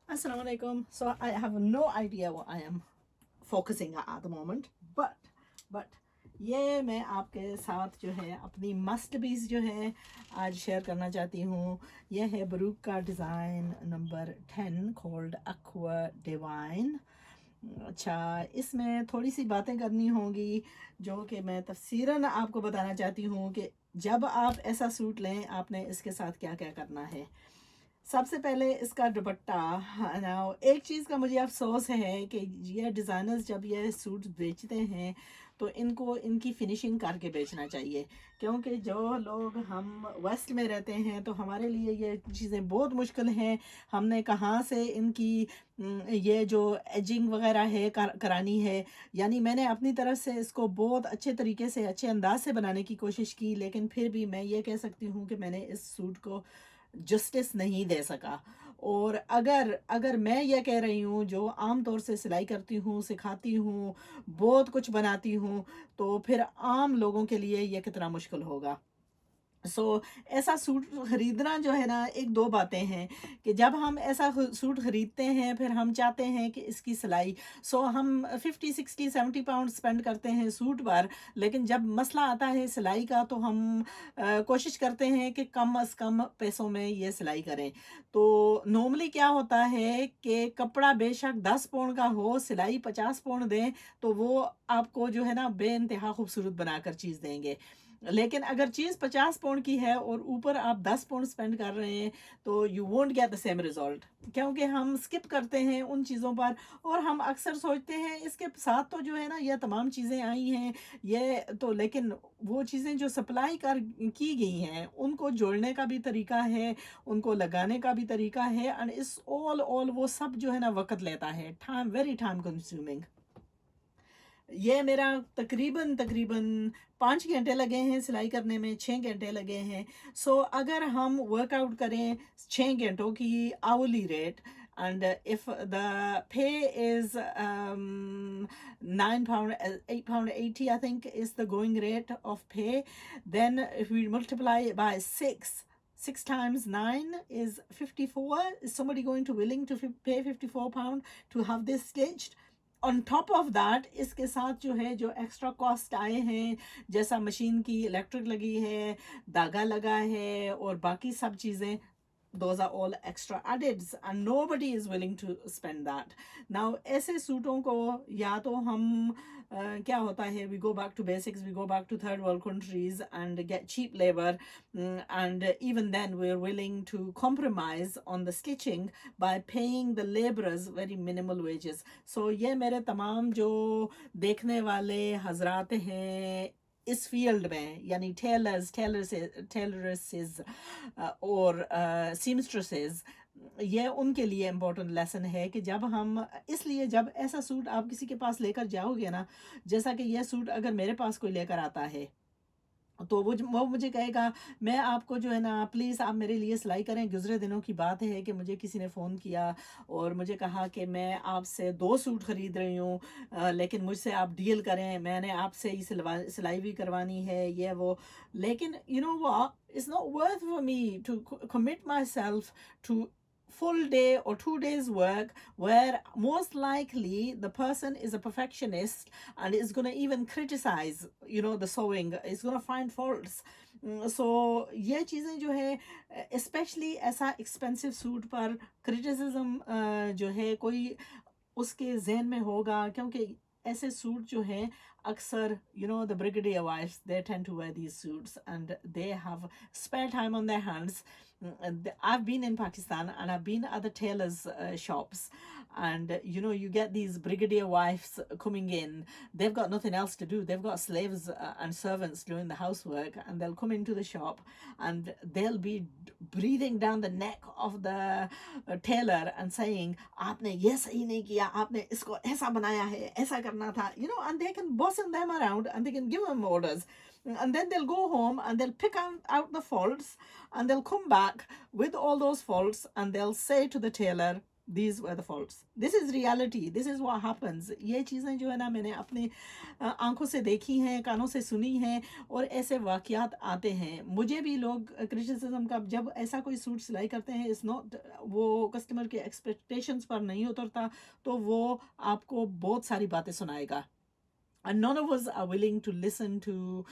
Assalamu alaikum. So I have no idea what I am focusing at the moment, but ये मैं आपके साथ जो है अपनी मास्टरपीस जो है आज शेयर करना चाहती हूँ. ये है बरूक का design number 10 called aqua divine. अच्छा, इसमें थोड़ी सी बातें करनी होंगी जो कि मैं तफसीरन आपको बताना चाहती हूँ कि जब आप ऐसा सूट लें आपने इसके साथ क्या क्या करना है. सबसे पहले इसका दुपट्टा. नाउ एक चीज़ का मुझे अफसोस है कि ये डिज़ाइनर्स जब ये सूट बेचते हैं तो इनको इनकी फिनिशिंग करके बेचना चाहिए, क्योंकि जो लोग हम वेस्ट में रहते हैं तो हमारे लिए ये चीज़ें बहुत मुश्किल हैं. हमने कहाँ से इनकी ये जो एजिंग वगैरह है करानी है. यानी मैंने अपनी तरफ से इसको बहुत अच्छे तरीके से अच्छे अंदाज से बनाने की कोशिश की, लेकिन फिर भी मैं ये कह सकती हूँ कि मैंने इस सूट को जस्टिस नहीं दे सका. और अगर अगर मैं ये कह रही हूँ जो आम तौर से सिलाई करती हूँ, सिखाती हूँ, बहुत कुछ बनाती हूँ, तो फिर आम लोगों के लिए ये कितना मुश्किल होगा. ऐसा सूट ख़रीदना जो है ना, एक दो बातें हैं कि जब हम ऐसा सूट ख़रीदते हैं फिर हम चाहते हैं कि इसकी सिलाई. हम 50 60 70 पाउंड स्पेंड करते हैं सूट पर, लेकिन जब मसला आता है सिलाई का तो हम कोशिश करते हैं कि कम अज़ कम पैसों में ये सिलाई करें. तो नॉर्मली क्या होता है कि कपड़ा बेशक 10 पाउंड का हो, सिलाई 50 पाउंड दें तो वो आपको जो है ना बेइंतहा खूबसूरत बनाकर चीज़ देंगे. लेकिन अगर चीज़ 50 पाउंड की है और ऊपर आप 10 पाउंड स्पेंड कर रहे हैं तो you won't get the same result, क्योंकि हम स्किप करते हैं उन चीज़ों पर. और हम अक्सर सोचते हैं इसके साथ तो जो है ना ये तमाम चीज़ें आई हैं ये तो, लेकिन वो चीज़ें जो सप्लाई कर की गई हैं उनको जोड़ने का भी तरीका है, उनको लगाने का भी तरीका है, एंड इस ऑल वो सब जो है ना वक्त लेता है. Time, very time consuming. ये मेरा तकरीबन तकरीबन 5 घंटे लगे हैं सिलाई करने में, 6 घंटे लगे हैं. अगर हम वर्कआउट करें 6 घंटों की hourly rate, and if the pay is 9 pound, 8 pound 80 I think is the going rate of pay, then if we multiply it by 6 times 9 is 54. Is somebody going to willing to pay 54 pound to have this stitched? On top of that इसके साथ जो है जो extra cost आए हैं, जैसा machine की electric लगी है, धागा लगा है और बाकी सब चीज़ें, those are all extra added and nobody is willing to spend that. Now ऐसे सूटों को या तो हम क्या होता है, we go back to basics, we go back to third world countries and get cheap labor, and even then we're willing to compromise on the stitching by paying the laborers very minimal wages. ये मेरे तमाम जो देखने वाले हजरात हैं इस field में, यानी टेलर्सेस और सीमस्ट्रेसेस, ये उनके लिए इम्पोर्टेंट लेसन है कि जब हम, इसलिए जब ऐसा सूट आप किसी के पास लेकर जाओगे ना, जैसा कि यह सूट अगर मेरे पास कोई लेकर आता है तो वो मुझे कहेगा मैं आपको जो है ना प्लीज़ आप मेरे लिए सिलाई करें. गुज़रे दिनों की बात है कि मुझे किसी ने फ़ोन किया और मुझे कहा कि मैं आपसे 2 सूट ख़रीद रही हूँ, लेकिन मुझसे आप डील करें, मैंने आपसे ही सिलाई भी करवानी है ये वो. लेकिन you know what, it's not worth for me to commit myself to full day or 2 days work where most likely the person is a perfectionist and is going to even criticize, the sewing, is going to find faults. ये चीज़ें जो है especially ऐसा expensive suit पर criticism जो है कोई उसके जहन में होगा, क्योंकि ऐसे सूट जो हैं अक्सर the brigadier wives, they tend to wear these suits and they have spare time on their hands. I've been in Pakistan and I've been at the tailors shops, and you get these brigadier wives coming in. They've got nothing else to do, they've got slaves and servants doing the housework, and they'll come into the shop and they'll be breathing down the neck of the tailor and saying आपने ये सही नहीं किया, आपने इसको ऐसा बनाया है, ऐसा करना था, and they can boss them around and they can give them orders, and then they'll go home and they'll pick out the faults and they'll come back with all those faults and they'll say to the tailor, these were the faults. This is reality, this is what happens. ये चीज़ें जो है ना मैंने अपने आंखों से देखी हैं, कानों से सुनी हैं, और ऐसे वाक़यात आते हैं। मुझे भी लोग क्रिटिसिज्म का, जब ऐसा कोई सूट सिलाई करते हैं, इज़ नॉट, वो कस्टमर के एक्सपेक्टेशंस पर नहीं उतरता, तो वो आपको बहुत सारी बातें सुनाएगा। And none of us are willing to listen to,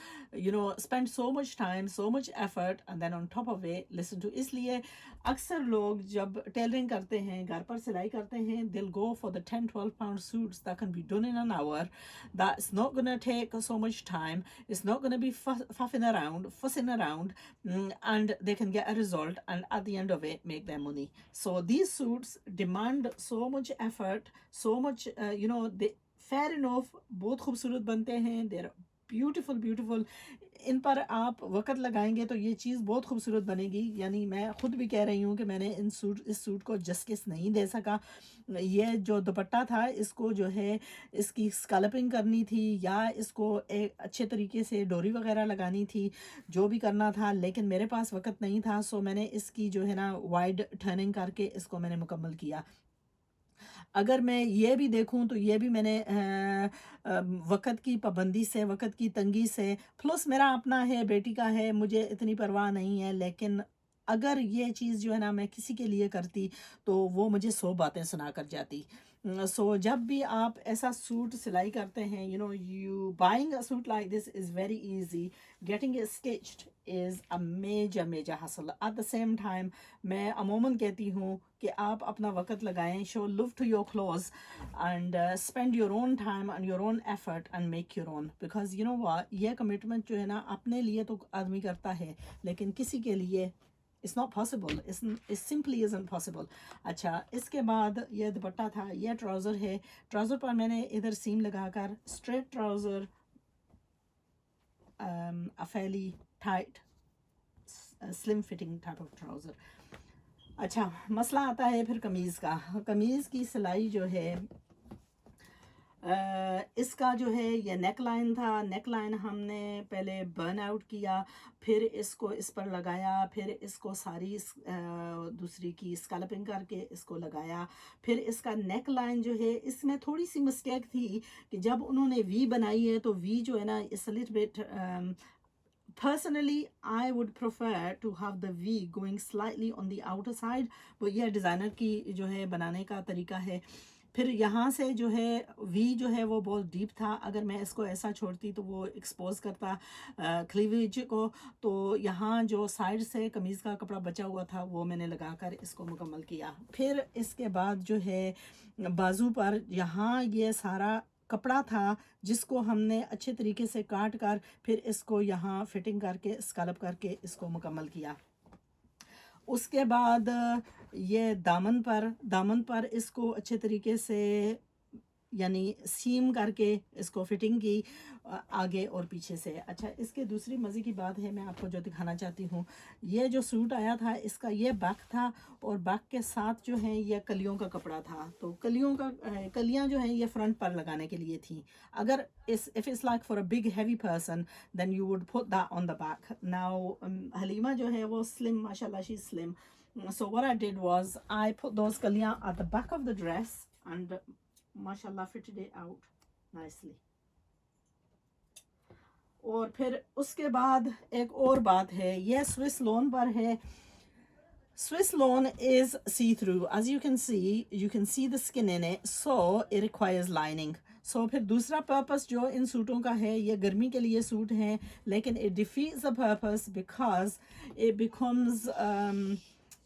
spend so much time, so much effort, and then on top of it listen to. इसलिए अक्सर लोग जब टेलरिंग करते हैं, घर पर सिलाई करते हैं, they'll go for the 10-12 pound suits that can be done in an hour, that's not going to take so much time, it's not going to be fussing around, and they can get a result, and at the end of it make their money. So these suits demand so much effort, so much, they fair enough, बहुत खूबसूरत बनते हैं, देर beautiful. इन पर आप वक्त लगाएंगे तो ये चीज़ बहुत खूबसूरत बनेगी। यानी मैं ख़ुद भी कह रही हूँ कि मैंने इस सूट को जस्टिस नहीं दे सका। ये जो दुपट्टा था, इसको जो है इसकी स्कैल्पिंग करनी थी, या इसको एक अच्छे तरीके से डोरी वगैरह लगानी थी, जो भी करना था, लेकिन मेरे पास वक्त नहीं था। सो मैंने इसकी जो है ना वाइड टर्निंग करके इसको मैंने मुकम्मल किया। अगर मैं ये भी देखूं तो ये भी मैंने वक़्त की पाबंदी से, वक़्त की तंगी से, प्लस मेरा अपना है, बेटी का है, मुझे इतनी परवाह नहीं है। लेकिन अगर ये चीज़ जो है ना मैं किसी के लिए करती तो वो मुझे 100 बातें सुना कर जाती। सो जब भी आप ऐसा सूट सिलाई करते हैं, you buying a suit like this is very easy, getting it stitched is a major hassle. At the same time मैं अमूमन कहती हूँ कि आप अपना वक़्त लगाएं, show love to your clothes, and spend your own time and your own effort and make your own, because you know what, ये कमिटमेंट जो है ना अपने लिए तो आदमी करता है, लेकिन किसी के लिए it's not possible, it simply isn't possible. अच्छा, इसके बाद ये दुपट्टा था, ये ट्राउज़र है। ट्राउज़र पर मैंने इधर सीम लगाकर straight trouser, a fairly tight slim fitting type of trouser। अच्छा, मसला आता है फिर कमीज़ का। कमीज़ की सिलाई जो है, इसका जो है ये नेक लाइन था। नेक लाइन हमने पहले बर्न आउट किया, फिर इसको इस पर लगाया, फिर इसको सारी दूसरी की स्कैल्पिंग करके इसको लगाया। फिर इसका नेक लाइन जो है, इसमें थोड़ी सी मिस्टेक थी कि जब उन्होंने वी बनाई है तो वी जो है ना it's a little bit, personally I would prefer to have the V going slightly on the outer side। वो यह डिज़ाइनर की जो है बनाने का तरीका है। फिर यहाँ से जो है वी जो है वो बहुत डीप था, अगर मैं इसको ऐसा छोड़ती तो वो एक्सपोज करता क्लीवेज को। तो यहाँ जो साइड से कमीज़ का कपड़ा बचा हुआ था वो मैंने लगाकर इसको मुकम्मल किया। फिर इसके बाद जो है बाजू पर यहाँ ये सारा कपड़ा था जिसको हमने अच्छे तरीके से काट कर फिर इसको यहाँ फिटिंग करके स्कैल्प करके इसको मुकम्मल किया। उसके बाद ये दामन पर इसको अच्छे तरीके से यानी सीम करके इसको फिटिंग की आगे और पीछे से। अच्छा, इसके दूसरी मज़े की बात है, मैं आपको जो दिखाना चाहती हूँ, ये जो सूट आया था इसका ये बैक था, और बैक के साथ जो है ये कलियों का कपड़ा था। तो कलियाँ जो हैं ये फ्रंट पर लगाने के लिए थी। अगर if it's like for a big heavy person then you would put that on the back. Now Halima जो है वो स्लिम, माशाल्लाह she is slim. So what I did was I put those kaliyan at the back of the dress and mashallah fitted it out nicely। और फिर उसके बाद एक और बात है, ये स्विस लोन पर है। Swiss lawn is see-through, as you can see the skin in it, so it requires lining। So फिर दूसरा पर्पस जो इन सूटों का है, ये गर्मी के लिए सूट हैं, लेकिन it defeats the purpose because it becomes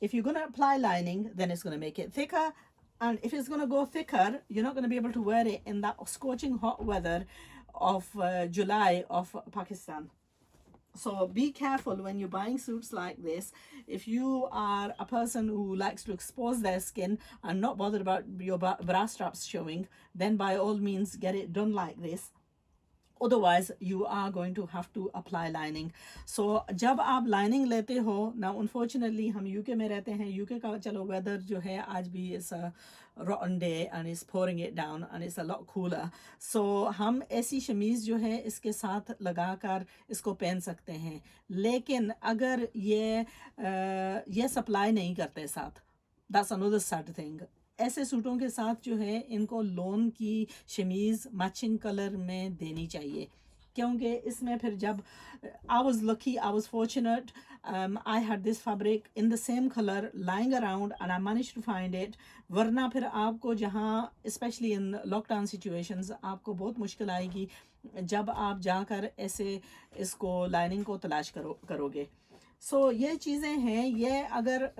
if you're going to apply lining then it's going to make it thicker, and if it's going to go thicker you're not going to be able to wear it in that scorching hot weather of July of Pakistan। So be careful when you're buying suits like this. If you are a person who likes to expose their skin and not bothered about your bra straps showing, then by all means get it done like this, otherwise you are going to have to apply lining। So जब आप lining लेते हो ना, unfortunately हम UK में रहते हैं, UK का चलो weather जो है आज भी is a rotten day and it's pouring it down and it's a lot cooler। So हम ऐसी शमीज़ जो है इसके साथ लगाकर इसको पहन सकते हैं, लेकिन अगर ये सप्लाई नहीं करते साथ, that's another sad thing। ऐसे सूटों के साथ जो है इनको लोन की शमीज़ मैचिंग कलर में देनी चाहिए, क्योंकि इसमें फिर जब I was lucky, I was fortunate, I had this fabric in the same colour lying around and I manage to find it. वरना फिर आपको जहाँ स्पेशली इन लॉकडाउन सिचुएशंस आपको बहुत मुश्किल आएगी जब आप जाकर ऐसे इसको लाइनिंग को तलाश करोगे। सो ये चीज़ें हैं। ये अगर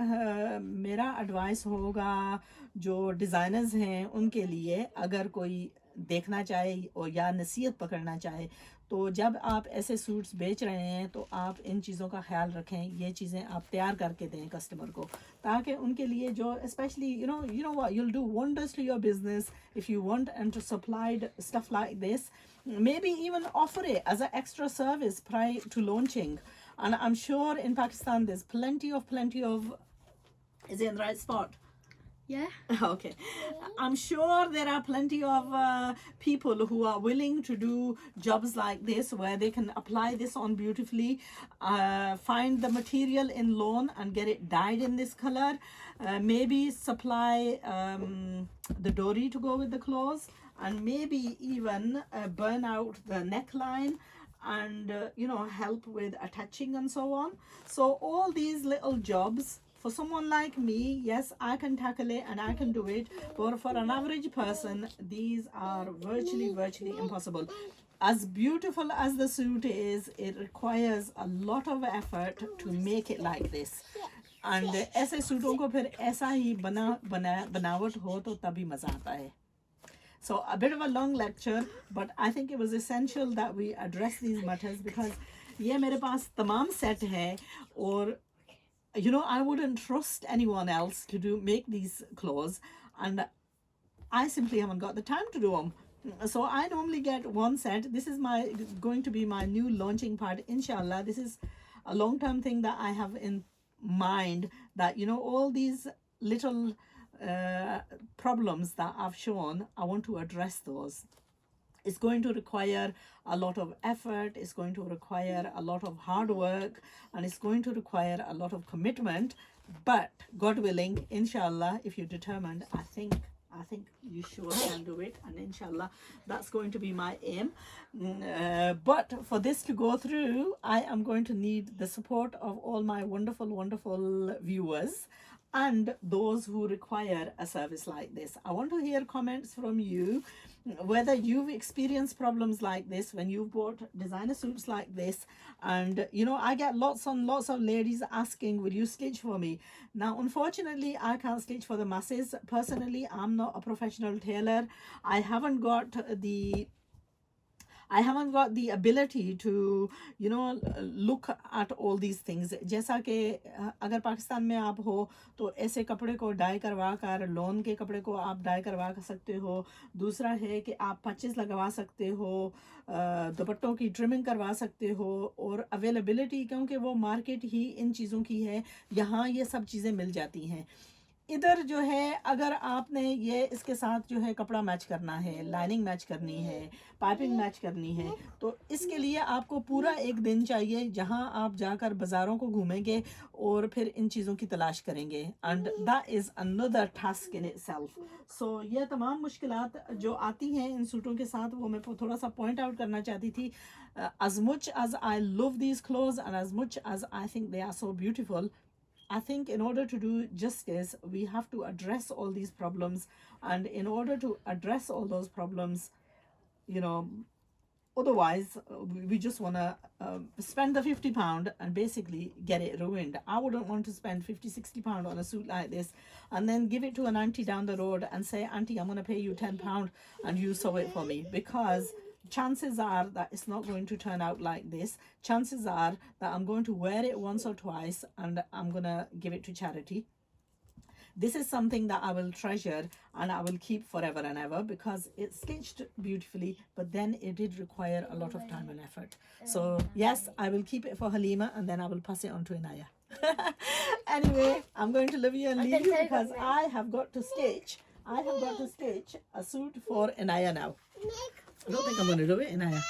मेरा एडवाइस होगा जो डिज़ाइनर्स हैं उनके लिए, अगर कोई देखना चाहे और या नसीहत पकड़ना चाहे, तो जब आप ऐसे सूट्स बेच रहे हैं तो आप इन चीज़ों का ख्याल रखें, ये चीज़ें आप तैयार करके दें कस्टमर को, ताकि उनके लिए जो specially you know what, you'll do wonders to your business if you want and to supply stuff like this. Maybe even offer it as an extra service prior to launching. And I'm sure in Pakistan there's plenty of is it in the right spot? Yeah. Okay. I'm sure there are plenty of people who are willing to do jobs like this where they can apply this on beautifully, find the material in loan and get it dyed in this color, maybe supply the dory to go with the clothes, and maybe even burn out the neckline and help with attaching and so on. So all these little jobs, for someone like me, yes, I can tackle it and I can do it, but for an average person these are virtually impossible. As beautiful as the suit is, it requires a lot of effort to make it like this. And ऐसे सूटों को फिर ऐसा ही बनावट हो तो तभी मज़ा आता है. So a bit of a long lecture, but I think it was essential that we address these matters because ये मेरे पास तमाम set है और I wouldn't trust anyone else to make these clothes, and I simply haven't got the time to do them. So I normally get one set. This is going to be my new launching part, inshallah. This is a long-term thing that I have in mind, that all these little problems that I've shown, I want to address those. It's going to require a lot of effort, it's going to require a lot of hard work, and it's going to require a lot of commitment. But God willing, inshallah, if you're determined, I think you sure can do it, and inshallah that's going to be my aim. But for this to go through, I am going to need the support of all my wonderful viewers and those who require a service like this. I want to hear comments from you, whether you've experienced problems like this when you've bought designer suits like this. And I get lots of ladies asking, will you stitch for me? Now unfortunately I can't stitch for the masses. Personally, I'm not a professional tailor. I haven't got the ability to look at all these things. जैसा कि अगर पाकिस्तान में आप हो तो ऐसे कपड़े को डाई करवा कर, लॉन के कपड़े को आप डाई करवा सकते हो. दूसरा है कि आप पचेस लगवा सकते हो, दुपट्टों की ट्रिमिंग करवा सकते हो, और अवेलेबिलिटी क्योंकि वो मार्केट ही इन चीज़ों की है, यहाँ ये सब चीज़ें मिल जाती हैं. इधर जो है अगर आपने ये इसके साथ जो है कपड़ा मैच करना है, लाइनिंग मैच करनी है, पाइपिंग मैच करनी है, तो इसके लिए आपको पूरा एक दिन चाहिए जहां आप जाकर बाज़ारों को घूमेंगे और फिर इन चीज़ों की तलाश करेंगे. And that is another task in itself. So ये तमाम मुश्किलात जो आती हैं इन सूटों के साथ, वो मैं थोड़ा सा पॉइंट आउट करना चाहती थी. as much as I love these clothes and as much as I think they are so beautiful, I think in order to do justice, we have to address all these problems. And in order to address all those problems, otherwise we just want to spend the £50 and basically get it ruined. I wouldn't want to spend £50-60 on a suit like this and then give it to an auntie down the road and say, auntie, I'm going to pay you £10 and you sew it for me, because chances are that it's not going to turn out like this. Chances are that I'm going to wear it once or twice and I'm going to give it to charity. This is something that I will treasure and I will keep forever and ever, because it's stitched beautifully, but then it did require a lot of time and effort. So yes, I will keep it for Halima and then I will pass it on to Inaya. Anyway, I'm going to leave you and leave you because I have got to stitch a suit for Inaya now. I don't think I'm going to do it, Inaya.